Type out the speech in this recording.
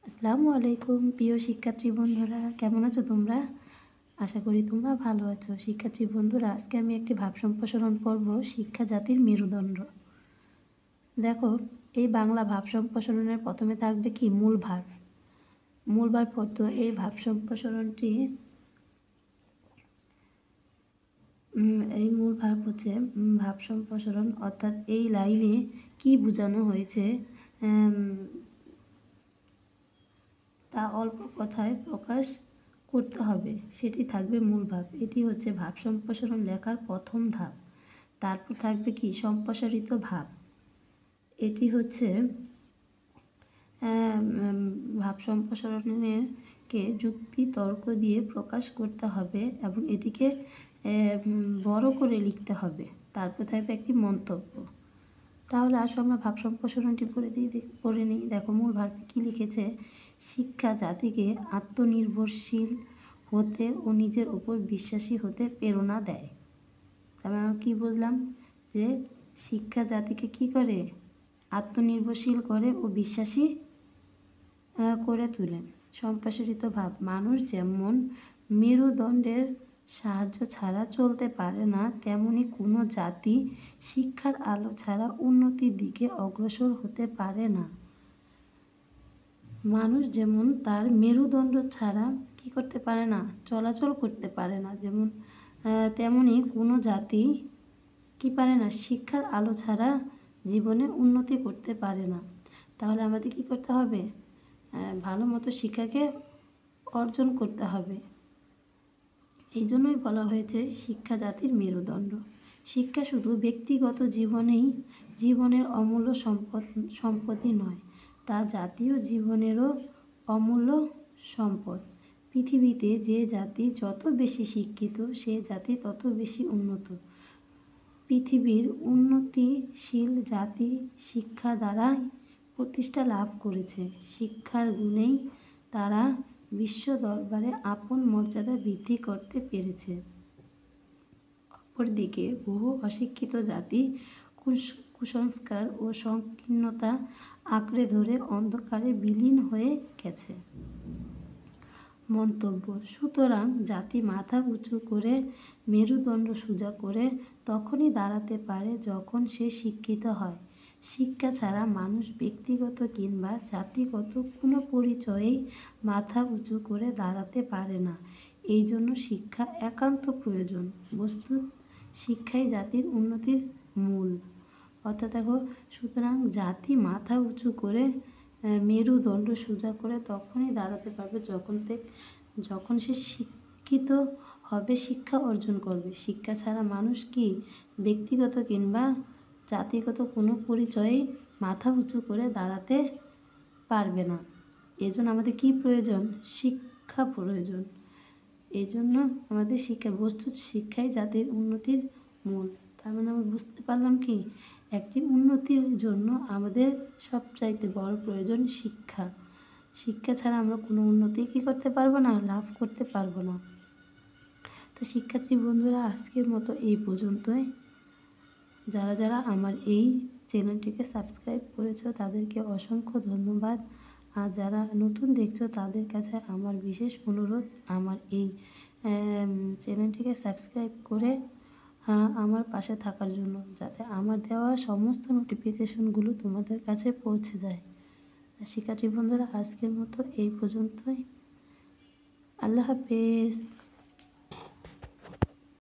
আসসালামু আলাইকুম প্রিয় শিক্ষার্থী বন্ধুরা, কেমন আছো তোমরা? আশা করি তোমরা ভালো আছো। শিক্ষার্থী বন্ধুরা, আজকে আমি একটি ভাব সম্প্রসারণ পড়ব, শিক্ষা জাতির মেরুদণ্ড। দেখো, এই বাংলা ভাব সম্প্রসারণের প্রথমে থাকবে কি মূল ভাব। মূল ভাব পড়তো এই ভাব সম্প্রসারণটি এই মূল ভাব হচ্ছে ভাব সম্প্রসারণ, অর্থাৎ এই লাইনে কি বোঝানো হয়েছে তা অল্প কথায় প্রকাশ করতে হবে, সেটি থাকবে মূল ভাব। এটি হচ্ছে ভাব সম্প্রসারণ লেখার প্রথম ধাপ। তারপর থাকবে কি সম্প্রসারিত ভাব। এটি হচ্ছে ভাব সম্প্রসারণের কে যুক্তি তর্ক দিয়ে প্রকাশ করতে হবে এবং এটিকে বড় করে লিখতে হবে। তারপর থাকবে একটি মন্তব্য। তাহলে আসো আমরা ভাব সম্প্রসারণটি পড়ে নিই। দেখো, মূল ভাবে কি লিখেছে? শিক্ষা জাতিকে আত্মনির্ভরশীল হতে ও নিজের উপর বিশ্বাসী হতে প্রেরণা দেয়। তাহলে আমরা কি বুঝলাম? যে শিক্ষা জাতিকে কি করে? আত্মনির্ভরশীল করে ও বিশ্বাসী করে তোলে। সম্প্রসারিত ভাব, মানুষ যেমন মেরুদণ্ডের সাহায্য ছাড়া চলতে পারে না, তেমনি কোনো জাতি শিক্ষার আলো ছাড়া উন্নতির দিকে অগ্রসর হতে পারে না। মানুষ যেমন তার মেরুদণ্ড ছাড়া কি করতে পারে না? চলাচল করতে পারে না, যেমন তেমনি কোনো জাতি কি পারে না? শিক্ষার আলো ছাড়া জীবনে উন্নতি করতে পারে না। তাহলে আমাদের কি করতে হবে? ভালো মতো শিক্ষাকে অর্জন করতে হবে। এই জন্যই বলা হয়েছে শিক্ষা জাতির মেরুদণ্ড। শিক্ষা শুধু ব্যক্তিগত জীবনের অমূল্য সম্পদই নয়, তা জাতীয় জীবনেরও অমূল্য সম্পদ। পৃথিবীতে যে জাতি যত বেশি শিক্ষিত, সে জাতি তত বেশি উন্নত। পৃথিবীর উন্নতিশীল জাতি শিক্ষা দ্বারাই প্রতিষ্ঠা লাভ করেছে। শিক্ষার গুণেই তারা বিশ্ব দরবারে আপন মর্যাদা বৃদ্ধি করতে পেরেছে। অপরদিকে বহু অশিক্ষিত জাতি কুসংস্কার ও সংকীর্ণতা আঁকড়ে ধরে অন্ধকারে বিলীন হয়ে গেছে। মন্তব্য: সুতরাং জাতি মাথা উঁচু করে মেরুদণ্ড সোজা করে তখনই দাঁড়াতে পারে যখন সে শিক্ষিত হয়। শিক্ষা ছাড়া মানুষ ব্যক্তিগত কিংবা জাতিগত কোনো পরিচয়েই মাথা উঁচু করে দাঁড়াতে পারে না। এই জন্য শিক্ষা একান্ত প্রয়োজন। বস্তুত শিক্ষাই জাতির উন্নতির মূল। অর্থাৎ দেখো, সুতরাং জাতি মাথা উঁচু করে মেরুদণ্ড সোজা করে তখনই দাঁড়াতে পারবে যখন সে শিক্ষিত হবে, শিক্ষা অর্জন করবে। শিক্ষা ছাড়া মানুষ কি ব্যক্তিগত কিংবা জাতিগত কোনো পরিচয়ে মাথা উঁচু করে দাঁড়াতে পারবে না। এজন্য আমাদের কি প্রয়োজন? শিক্ষা প্রয়োজন। এই জন্য আমাদের বস্তুত শিক্ষাই জাতির উন্নতির মূল। তার মানে আমরা বুঝতে পারলাম কি, একটি উন্নতির জন্য আমাদের সবচাইতে বড় প্রয়োজন শিক্ষা। শিক্ষা ছাড়া আমরা কোনো উন্নতি কি করতে পারবো না? লাভ করতে পারবো না। তো শিক্ষার্থী বন্ধুরা, আজকের মতো এই পর্যন্তই। যারা যারা আমার এই চ্যানেলটিকে সাবস্ক্রাইব করেছো তাদেরকে অসংখ্য ধন্যবাদ। আর যারা নতুন দেখছো তাদের কাছে আমার বিশেষ অনুরোধ, আমার এই চ্যানেলটিকে সাবস্ক্রাইব করে আমার পাশে থাকার জন্য, যাতে আমার দেওয়া সমস্ত নোটিফিকেশনগুলো তোমাদের কাছে পৌঁছে যায়। শিক্ষার্থী বন্ধুরা, আজকের মতো এই পর্যন্তই। আল্লাহ হাফেজ।